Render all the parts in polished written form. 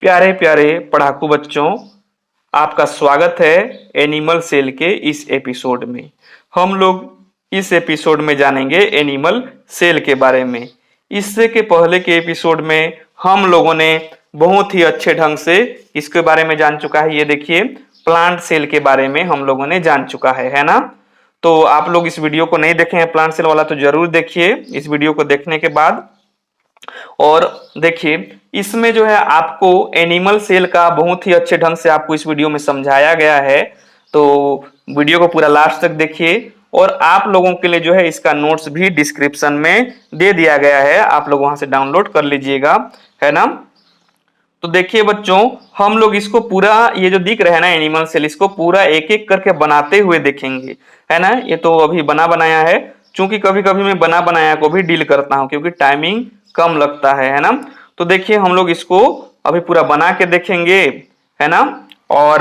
प्यारे प्यारे पढ़ाकू बच्चों, आपका स्वागत है एनिमल सेल के इस एपिसोड में। हम लोग इस एपिसोड में जानेंगे एनिमल सेल के बारे में। इससे के पहले के एपिसोड में हम लोगों ने बहुत ही अच्छे ढंग से इसके बारे में जान चुका है। ये देखिए, प्लांट सेल के बारे में हम लोगों ने जान चुका है ना। तो आप लोग इस वीडियो को नहीं देखे हैं प्लांट सेल वाला, तो जरूर देखिए इस वीडियो को देखने के बाद। और देखिए, इसमें जो है आपको एनिमल सेल का बहुत ही अच्छे ढंग से आपको इस वीडियो में समझाया गया है। तो वीडियो को पूरा लास्ट तक देखिए, और आप लोगों के लिए जो है इसका नोट्स भी डिस्क्रिप्शन में दे दिया गया है, आप लोग वहां से डाउनलोड कर लीजिएगा, है ना। तो देखिए बच्चों, हम लोग इसको पूरा, ये जो दिख रहा है ना एनिमल सेल, इसको पूरा एक एक करके बनाते हुए देखेंगे, है ना। ये तो अभी बना बनाया है, क्योंकि कभी कभी मैं बना बनाया को भी डील करता हूँ, क्योंकि टाइमिंग कम लगता है ना। तो देखिए, हम लोग इसको अभी पूरा बना के देखेंगे, है ना। और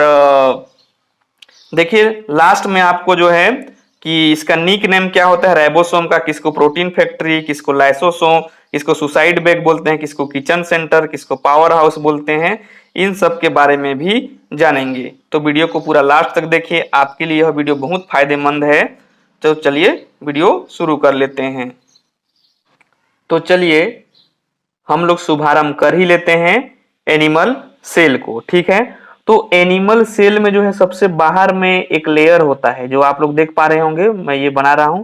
देखिए लास्ट में आपको जो है कि इसका निक नेम क्या होता है राइबोसोम का, किसको प्रोटीन फैक्ट्री, किसको लाइसोसोम, किसको सुसाइड बैग बोलते हैं, किसको किचन सेंटर, किसको पावर हाउस बोलते हैं, इन सब के बारे में भी जानेंगे। तो वीडियो को पूरा लास्ट तक देखिए, आपके लिए यह वीडियो बहुत फायदेमंद है। तो चलिए वीडियो शुरू कर लेते हैं। तो चलिए हम लोग शुभारंभ कर ही लेते हैं एनिमल सेल को, ठीक है। तो एनिमल सेल में जो है सबसे बाहर में एक लेयर होता है, जो आप लोग देख पा रहे होंगे, मैं ये बना रहा हूं।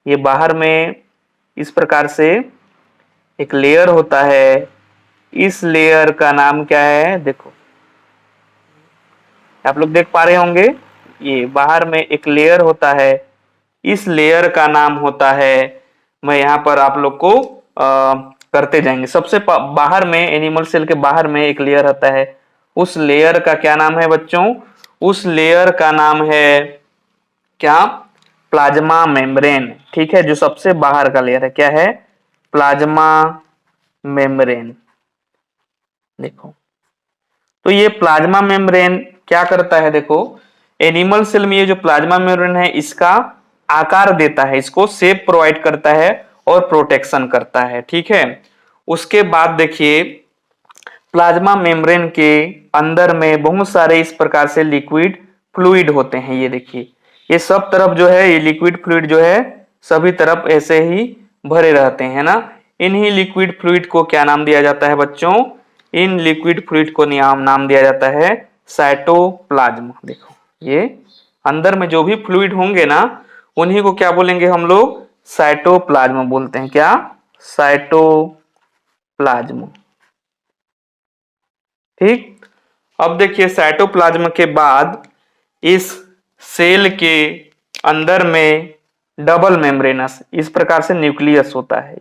ये बाहर में इस प्रकार से एक लेयर होता है। इस लेयर का नाम क्या है, देखो आप लोग देख पा रहे होंगे, ये बाहर में एक लेयर होता है। इस लेयर का नाम होता है, मैं यहाँ पर आप लोग को करते जाएंगे। सबसे बाहर में, एनिमल सेल के बाहर में एक लेयर होता है। उस लेयर का क्या नाम है बच्चों? उस लेयर का नाम है क्या? प्लाज्मा मेम्ब्रेन, ठीक है। जो सबसे बाहर का लेयर है, क्या है? Plasma membrane. देखो, तो ये प्लाज्मा मेम्ब्रेन क्या करता है, देखो एनिमल सेल में ये जो प्लाज्मा मेम्ब्रेन है, इसका आकार देता है, इसको शेप प्रोवाइड करता है और प्रोटेक्शन करता है, ठीक है। उसके बाद देखिए, प्लाज्मा मेम्ब्रेन के अंदर में बहुत सारे इस प्रकार से लिक्विड फ्लूइड होते हैं। ये देखिए, ये सब तरफ जो है, ये लिक्विड फ्लूइड जो है सभी तरफ ऐसे ही भरे रहते हैं ना। इन्हीं लिक्विड फ्लूइड को क्या नाम दिया जाता है बच्चों? इन लिक्विड फ्लूइड को नाम दिया जाता है साइटोप्लाज्म। देखो, ये अंदर में जो भी फ्लूइड होंगे ना, उन्हीं को क्या बोलेंगे हम लोग? साइटोप्लाज्म बोलते हैं। क्या? साइटोप्लाज्म, ठीक। अब देखिए, साइटोप्लाज्म के बाद इस सेल के अंदर में डबल मेम्ब्रेनस इस प्रकार से न्यूक्लियस होता है।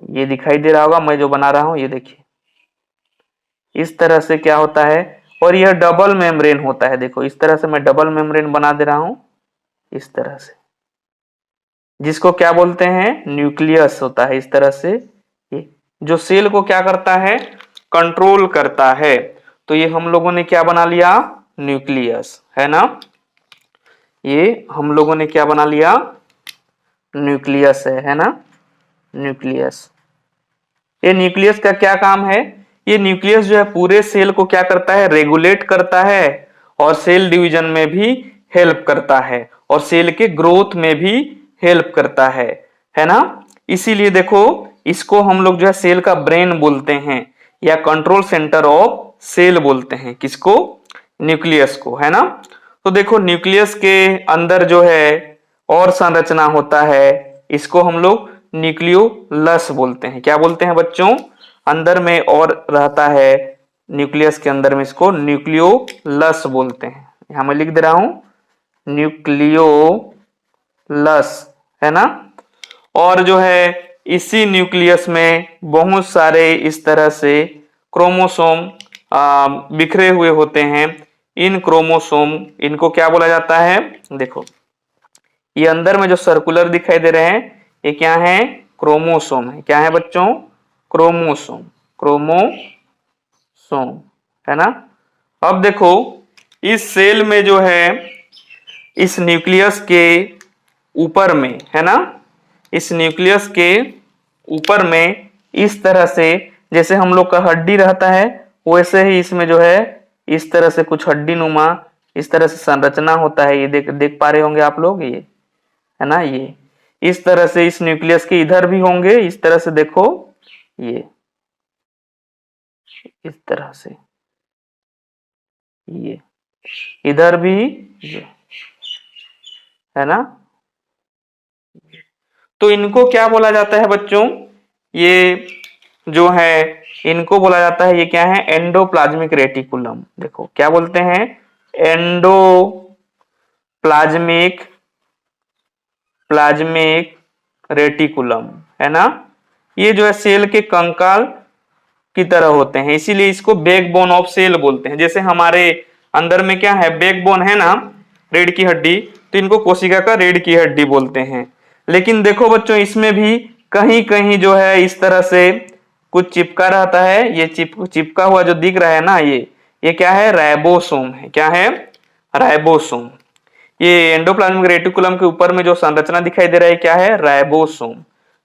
ये दिखाई दे रहा होगा, मैं जो बना रहा हूं, ये देखिए इस तरह से क्या होता है, और यह डबल मेम्ब्रेन होता है। देखो, इस तरह से मैं डबल मेम्ब्रेन बना दे रहा हूं, इस तरह से, जिसको क्या बोलते हैं? न्यूक्लियस होता है। इस तरह से ये जो सेल को क्या करता है? कंट्रोल करता है। तो ये हम लोगों ने क्या बना लिया? न्यूक्लियस, है ना। ये हम लोगों ने क्या बना लिया? न्यूक्लियस है ना। न्यूक्लियस, ये न्यूक्लियस का क्या काम है? ये न्यूक्लियस जो है पूरे सेल को क्या करता है? रेगुलेट करता है, और सेल डिवीजन में भी हेल्प करता है, और सेल के ग्रोथ में भी हेल्प करता है ना। इसीलिए देखो, इसको हम लोग जो है सेल का ब्रेन बोलते हैं, या कंट्रोल सेंटर ऑफ सेल बोलते हैं। किसको? न्यूक्लियस को, है ना। तो देखो, न्यूक्लियस के अंदर जो है और संरचना होता है, इसको हम लोग न्यूक्लियोलस बोलते हैं। क्या बोलते हैं बच्चों? अंदर में और रहता है न्यूक्लियस के अंदर में, इसको न्यूक्लियोलस बोलते हैं। यहां मैं लिख दे रहा हूं, न्यूक्लियोलस, है ना। और जो है इसी न्यूक्लियस में बहुत सारे इस तरह से क्रोमोसोम बिखरे हुए होते हैं। इन क्रोमोसोम, इनको क्या बोला जाता है? देखो, ये अंदर में जो सर्कुलर दिखाई दे रहे हैं, ये क्या है? क्रोमोसोम है। क्या है बच्चों? क्रोमोसोम, क्रोमोसोम, है ना। अब देखो, इस सेल में जो है, इस न्यूक्लियस के ऊपर में, है ना, इस न्यूक्लियस के ऊपर में इस तरह से, जैसे हम लोग का हड्डी रहता है, वैसे ही इसमें जो है इस तरह से कुछ हड्डी नुमा इस तरह से संरचना होता है। ये देख देख पा रहे होंगे आप लोग, ये है ना। ये इस तरह से इस न्यूक्लियस के इधर भी होंगे, इस तरह से देखो, ये इस तरह से, ये इधर भी, ये है ना। तो इनको क्या बोला जाता है बच्चों, ये जो है इनको बोला जाता है, ये क्या है, एंडोप्लाज्मिक रेटिकुलम। देखो क्या बोलते हैं, एंडोप्लाज्मिक प्लाज्मिक रेटिकुलम, है ना। ये जो है सेल के कंकाल की तरह होते हैं, इसीलिए इसको बैकबोन ऑफ सेल बोलते हैं। जैसे हमारे अंदर में क्या है, बैकबोन है ना, रीढ़ की हड्डी, तो इनको कोशिका का रीढ़ की हड्डी बोलते हैं। लेकिन देखो बच्चों, इसमें भी कहीं कहीं जो है इस तरह से कुछ चिपका रहता है। ये चिपका हुआ जो दिख रहा है ना, ये क्या है, राइबोसोम है। क्या है, राइबोसोम। ये एंडोप्लाज्मिक रेटिकुलम के ऊपर में जो संरचना दिखाई दे रहा है, क्या है, राइबोसोम,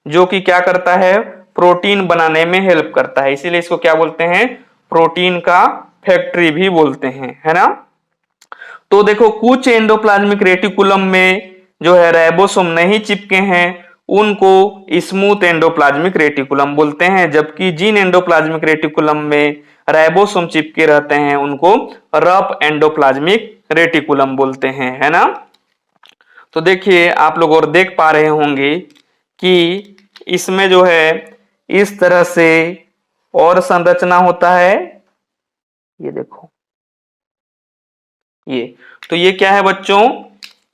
जो कि क्या करता है, प्रोटीन बनाने में हेल्प करता है। इसीलिए इसको क्या बोलते हैं, प्रोटीन का फैक्ट्री भी बोलते हैं, है ना। तो देखो कुछ एंडोप्लाज्मिक रेटिकुलम में जो है राइबोसोम नहीं चिपके हैं, उनको स्मूथ एंडोप्लाज्मिक रेटिकुलम बोलते हैं। जबकि जिन एंडोप्लाज्मिक रेटिकुलम में राइबोसोम चिपके रहते हैं, उनको रफ एंडोप्लाज्मिक रेटिकुलम बोलते हैं, है ना। तो देखिए आप लोग और देख पा रहे होंगे कि इसमें जो है इस तरह से और संरचना होता है। ये देखो, ये तो ये क्या है बच्चों,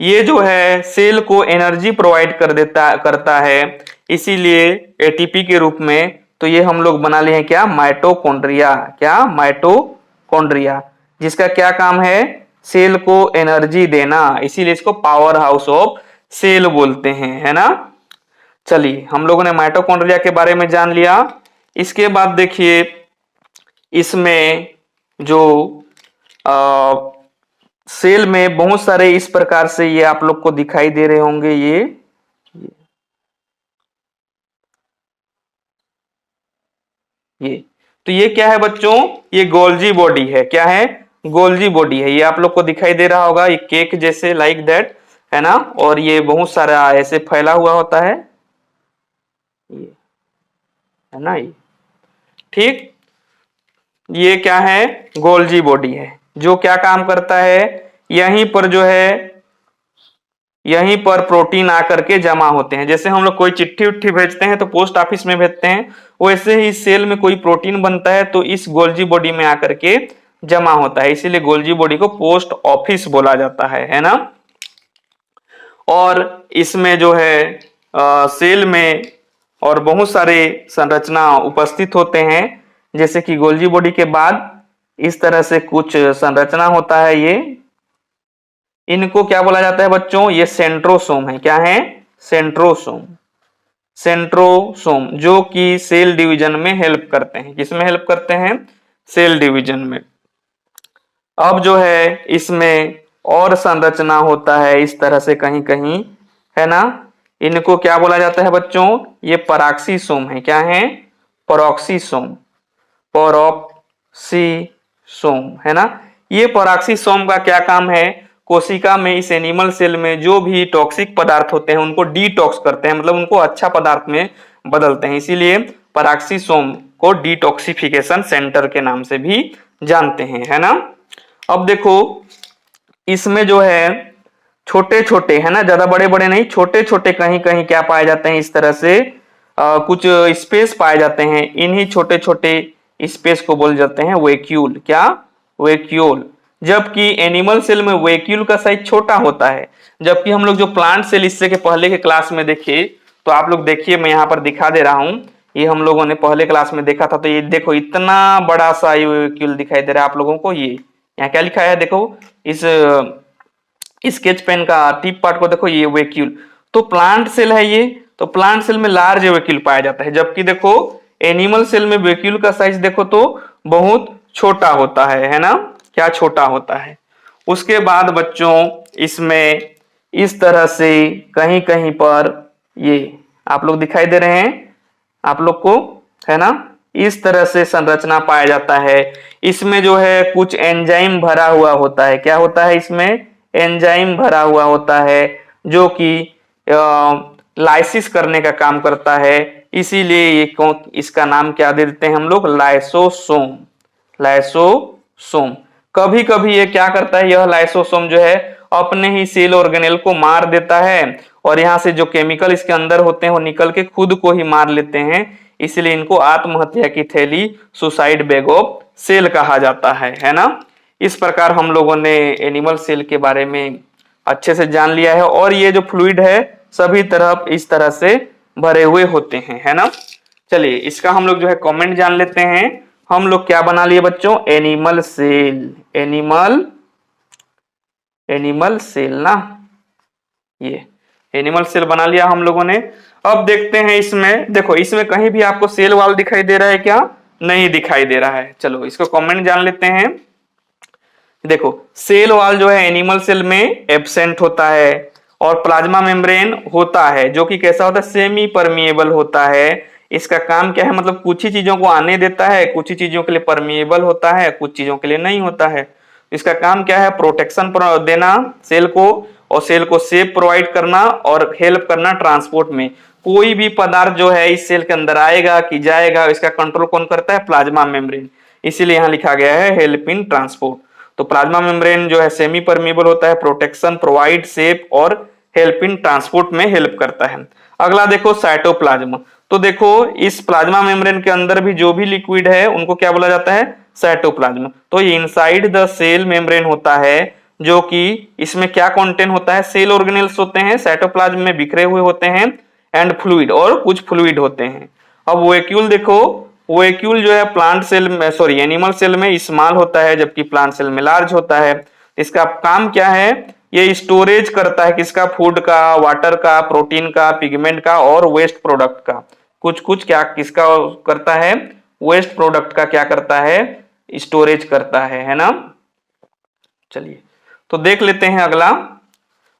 ये जो है सेल को एनर्जी प्रोवाइड करता है, इसीलिए एटीपी के रूप में। तो ये हम लोग बना लिए हैं क्या, माइटोकॉन्ड्रिया। क्या, माइटोकॉन्ड्रिया, जिसका क्या काम है, सेल को एनर्जी देना, इसीलिए इसको पावर हाउस ऑफ सेल बोलते हैं, है ना। चलिए हम लोगों ने माइटोकॉन्ड्रिया के बारे में जान लिया। इसके बाद देखिए इसमें जो सेल में बहुत सारे इस प्रकार से ये आप लोग को दिखाई दे रहे होंगे, ये तो ये क्या है बच्चों, ये गोल्जी बॉडी है। क्या है, गोल्जी बॉडी है। ये आप लोग को दिखाई दे रहा होगा, ये केक जैसे, लाइक दैट, है ना। और ये बहुत सारा ऐसे फैला हुआ होता है, ये है ना, ये ठीक। ये क्या है, गोल्जी बॉडी है, जो क्या काम करता है, यहीं पर जो है, यहीं पर प्रोटीन आकर के जमा होते हैं। जैसे हम लोग कोई चिट्ठी उट्ठी भेजते हैं तो पोस्ट ऑफिस में भेजते हैं, वैसे ही सेल में कोई प्रोटीन बनता है तो इस गोल्जी बॉडी में आकर के जमा होता है, इसीलिए गोल्जी बॉडी को पोस्ट ऑफिस बोला जाता है ना। और इसमें जो है सेल में और बहुत सारे संरचना उपस्थित होते हैं। जैसे कि गोल्जी बॉडी के बाद इस तरह से कुछ संरचना होता है, ये इनको क्या बोला जाता है बच्चों, ये सेंट्रोसोम है। क्या है, सेंट्रोसोम। सेंट्रोसोम जो कि सेल डिवीजन में हेल्प करते हैं। किसमें हेल्प करते हैं, सेल डिवीजन में। अब जो है इसमें और संरचना होता है इस तरह से कहीं कहीं, है ना। इनको क्या बोला जाता है बच्चों, ये पराक्सीसोम है। क्या है, पराक्सीसोम, पराक्सीसोम, है ना। ये पराक्सीसोम का क्या काम है, कोशिका में, इस एनिमल सेल में जो भी टॉक्सिक पदार्थ होते हैं उनको डिटॉक्स करते हैं, मतलब उनको अच्छा पदार्थ में बदलते हैं। इसीलिए पराक्सीसोम को डिटॉक्सिफिकेशन सेंटर के नाम से भी जानते हैं, है ना। अब देखो इसमें जो है छोटे छोटे, है ना, ज्यादा बड़े बड़े नहीं, छोटे छोटे कहीं कहीं क्या पाए जाते हैं, इस तरह से कुछ स्पेस पाए जाते हैं। इन्हीं छोटे छोटे स्पेस को बोल जाते हैं वैक्यूल। क्या, वैक्यूल। जबकि एनिमल सेल में वैक्यूल का साइज छोटा होता है, जबकि हम लोग जो प्लांट सेल इससे के पहले के क्लास में देखे, तो आप लोग देखिए मैं यहाँ पर दिखा दे रहा हूँ, ये हम लोगों ने पहले क्लास में देखा था। तो ये देखो इतना बड़ा सा ये वैक्यूल दिखाई दे रहा है आप लोगों को। ये यहाँ क्या लिखा है, देखो इस स्केच पेन का टिप पार्ट को देखो, ये वैक्यूल। तो प्लांट सेल है ये, तो प्लांट सेल में लार्ज वैक्यूल पाया जाता है। जबकि देखो एनिमल सेल में वैक्यूल का साइज देखो तो बहुत छोटा होता है ना, क्या छोटा होता है। उसके बाद बच्चों इसमें इस तरह से कहीं कहीं पर ये आप लोग दिखाई दे रहे हैं आप लोग को, है ना। इस तरह से संरचना पाया जाता है। इसमें जो है कुछ एंजाइम भरा हुआ होता है। क्या होता है इसमें? एंजाइम भरा हुआ होता है जो कि लाइसिस करने का काम करता है। इसीलिए इसका नाम क्या देते हैं हम लोग? लाइसोसोम। लाइसोसोम। कभी कभी ये क्या करता है, यह लाइसोसोम जो है अपने ही सेल ऑर्गेनेल को मार देता है और यहाँ से जो केमिकल इसके अंदर होते हैं वो निकल के खुद को ही मार लेते हैं। इसलिए इनको आत्महत्या की थैली, सुसाइड बैग ऑफ सेल कहा जाता है ना। इस प्रकार हम लोगों ने एनिमल सेल के बारे में अच्छे से जान लिया है। और ये जो फ्लूइड है सभी तरफ इस तरह से भरे हुए होते हैं, है ना। चलिए इसका हम लोग जो है कमेंट जान लेते हैं। हम लोग क्या बना लिए बच्चों? Animal cell. एनिमल सेल ना, ये एनिमल सेल बना लिया हम लोगों ने। अब देखते हैं इसमें, देखो इसमें कहीं भी आपको सेल वाल दिखाई दे रहा है क्या? नहीं दिखाई दे रहा है। चलो इसको कमेंट जान लेते हैं। देखो सेल वॉल जो है एनिमल सेल में एब्सेंट होता है और प्लाज्मा मेम्ब्रेन होता है जो कि कैसा होता है? सेमी परमिएबल होता है। इसका काम क्या है? मतलब कुछ ही चीजों को आने देता है, कुछ ही चीजों के लिए परमिएबल होता है, कुछ चीजों के लिए नहीं होता है। इसका काम क्या है? प्रोटेक्शन देना सेल को, और सेल को सेफ प्रोवाइड करना और हेल्प करना ट्रांसपोर्ट में। कोई भी पदार्थ जो है इस सेल के अंदर आएगा कि जाएगा, इसका कंट्रोल कौन करता है? Plasma membrane. इसीलिए यहाँ लिखा गया है हेल्प इन ट्रांसपोर्ट। तो प्लाज्मा मेम्ब्रेन जो है सेमी परमिएबल होता है, प्रोटेक्शन, प्रोवाइड, सेफ और हेल्प इन ट्रांसपोर्ट में हेल्प करता है। अगला देखो साइटोप्लाज्म। तो देखो इस प्लाज्मा मेम्ब्रेन के अंदर भी जो भी लिक्विड है उनको क्या बोला जाता है? साइटोप्लाज्म। तो ये इनसाइड द सेल मेम्ब्रेन होता है जो कि इसमें क्या कंटेंट होता है? सेल ऑर्गेनेल्स होते हैं, साइटोप्लाज्म में बिखरे हुए होते हैं, एंड फ्लूइड, और कुछ फ्लूइड होते हैं। अब वैक्यूल देखो, वैक्यूल जो है प्लांट सेल में, सॉरी एनिमल सेल में स्मॉल होता है जबकि प्लांट सेल में लार्ज होता है। इसका काम क्या है? ये स्टोरेज करता है किसका? फूड का, वाटर का, प्रोटीन का, पिगमेंट का और वेस्ट प्रोडक्ट का। कुछ कुछ क्या किसका करता है? वेस्ट प्रोडक्ट का क्या करता है? स्टोरेज करता है ना। चलिए तो देख लेते हैं अगला।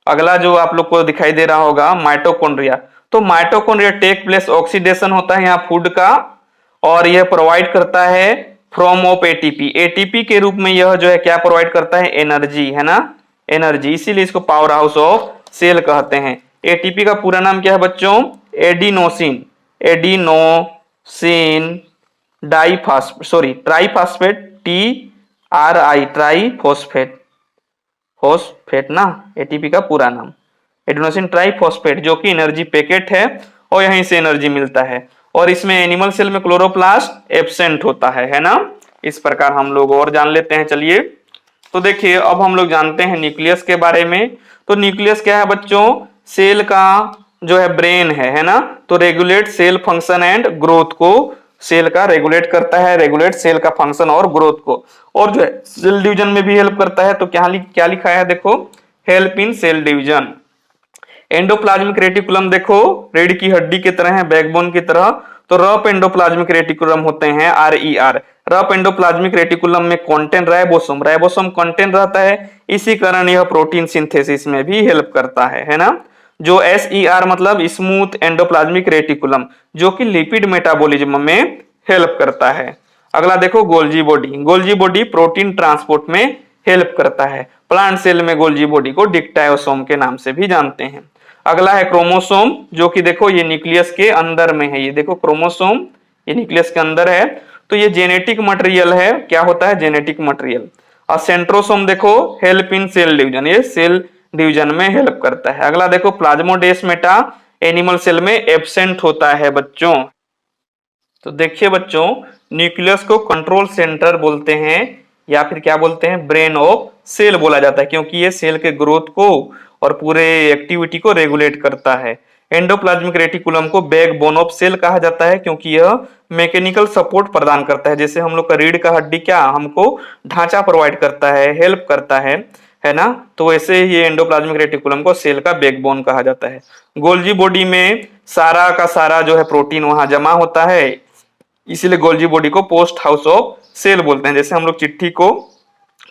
अगला जो आप लोग को दिखाई दे रहा होगा माइटोकॉन्ड्रिया। तो माइटोकॉन्ड्रिया टेक प्लेस, ऑक्सीडेशन होता है यहाँ फूड का, और यह प्रोवाइड करता है फ्रॉम ऑफ एटीपी। एटीपी के रूप में यह जो है क्या प्रोवाइड करता है? एनर्जी, है ना, एनर्जी। इसीलिए इसको पावर हाउस ऑफ सेल कहते हैं। एटीपी का पूरा नाम क्या है बच्चों? Adenosine. Adenosine triphosphate, TRI, triphosphate, phosphate ना, एटीपी का पूरा नाम एडिनोसिन ट्राइफॉस्फेट, जो कि एनर्जी पैकेट है और यहीं से एनर्जी मिलता है। और इसमें एनिमल सेल में क्लोरोप्लास्ट एब्सेंट होता है ना। इस प्रकार हम लोग और जान लेते हैं। चलिए तो देखिए अब हम लोग जानते हैं न्यूक्लियस के बारे में। तो न्यूक्लियस क्या है बच्चों? सेल का जो है ब्रेन है ना। तो regulate cell function and growth को सेल का रेगुलेट करता है, रेगुलेट सेल का फंक्शन और ग्रोथ को, और जो है सेल डिवीजन में भी हेल्प करता है। तो क्या लिखा है देखो? Help in cell division. Endoplasmic reticulum देखो रीढ़ की हड्डी की तरह है, बैकबोन की तरह। तो रफ एंडोप्लाज्मिक रेटिकुलम होते हैं, RER। रफ एंडोप्लाज्मिक रेटिकुलम में कंटेंट राइबोसोम, राइबोसोम कंटेंट रहता है, इसी कारण यह प्रोटीन सिंथेसिस में भी हेल्प करता है ना। जो SER मतलब स्मूथ एंडोप्लाज्मिक रेटिकुलम, जो कि लिपिड मेटाबॉलिज्म में हेल्प करता है। अगला देखो Golgi body. Golgi body protein transport में हेल्प करता है। प्लांट सेल में गोल्जी बॉडी को डिक्टायोसोम के नाम से भी जानते हैं। अगला है क्रोमोसोम, जो कि देखो ये न्यूक्लियस के अंदर में है। ये देखो क्रोमोसोम, ये न्यूक्लियस के अंदर है। तो ये जेनेटिक मटेरियल है। क्या होता है? Genetic material. और सेंट्रोसोम देखो हेल्प इन सेल डिवीजन, ये सेल डिवीजन में हेल्प करता है। अगला देखो प्लाज्मोडेस्माटा, एनिमल सेल में एब्सेंट होता है बच्चों। तो देखिए बच्चों, न्यूक्लियस को कंट्रोल सेंटर बोलते हैं या फिर क्या बोलते हैं? ब्रेन ऑफ सेल बोला जाता है, क्योंकि ये सेल के ग्रोथ को और पूरे एक्टिविटी को रेगुलेट करता है। एंडोप्लाज्मिक रेटिकुलम को बैकबोन ऑफ सेल कहा जाता है, क्योंकि यह मैकेनिकल सपोर्ट प्रदान करता है। जैसे हम लोग का रीढ़ का हड्डी क्या हमको ढांचा प्रोवाइड करता है, हेल्प करता है ना। तो वैसे ही एंडोप्लाज्मिक रेटिकुलम को सेल का बैकबोन कहा जाता है। गोल्जी बॉडी में सारा का सारा जो है प्रोटीन वहां जमा होता है, इसीलिए गोल्जी बॉडी को पोस्ट हाउस ऑफ सेल बोलते हैं। जैसे हम लोग चिट्ठी को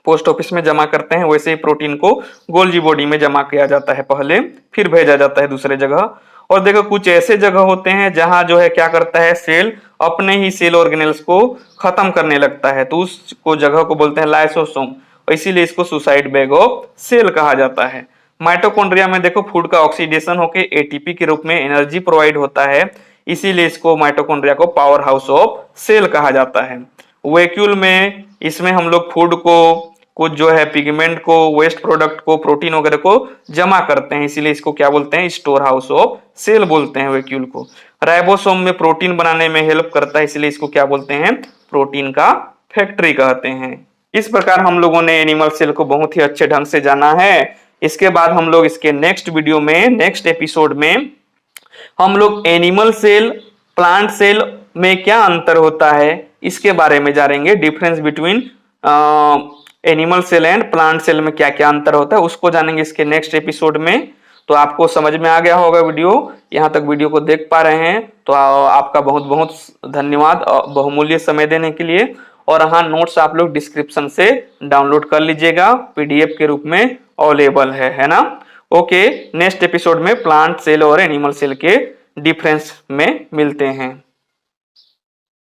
पोस्ट ऑफिस में जमा करते हैं, वैसे ही प्रोटीन को गोल्जी बॉडी में जमा किया जाता है पहले, फिर भेजा जाता है दूसरे जगह। और देखो कुछ ऐसे जगह होते हैं जहां जो है क्या करता है, सेल अपने ही सेल ऑर्गेनेल्स को खत्म करने लगता है, तो उसको जगह को बोलते हैं लाइसोसोम, और इसीलिए इसको सुसाइड बैग ऑफ सेल कहा जाता है। माइटोकॉन्ड्रिया में देखो फूड का ऑक्सीडेशन होकर एटीपी के रूप में एनर्जी प्रोवाइड होता है, इसीलिए इसको माइटोकॉन्ड्रिया को पावर हाउस ऑफ सेल कहा जाता है। वैक्यूल में इसमें हम लोग फूड को, कुछ जो है पिगमेंट को, वेस्ट प्रोडक्ट को, प्रोटीन वगैरह को जमा करते हैं, इसीलिए इसको क्या बोलते हैं, स्टोर हाउस ऑफ सेल बोलते हैं वैक्यूल को। राइबोसोम में प्रोटीन बनाने में हेल्प करता है, इसलिए इसको क्या बोलते हैं, प्रोटीन का फैक्ट्री कहते हैं। इस प्रकार हम लोगों ने एनिमल सेल को बहुत ही अच्छे ढंग से जाना है। इसके बाद हम लोग इसके नेक्स्ट वीडियो में, नेक्स्ट एपिसोड में हम लोग एनिमल सेल, प्लांट सेल में क्या अंतर होता है इसके बारे में जानेंगे। Difference between animal cell and plant cell में क्या क्या अंतर होता है उसको जानेंगे इसके नेक्स्ट एपिसोड में। तो आपको समझ में आ गया होगा वीडियो, यहाँ तक वीडियो को देख पा रहे हैं तो आपका बहुत बहुत धन्यवाद बहुमूल्य समय देने के लिए। और हाँ, नोट्स आप लोग डिस्क्रिप्शन से डाउनलोड कर लीजिएगा, पीडीएफ के रूप में अवेलेबल है ना। ओके, नेक्स्ट एपिसोड में प्लांट सेल और एनिमल सेल के डिफरेंस में मिलते हैं।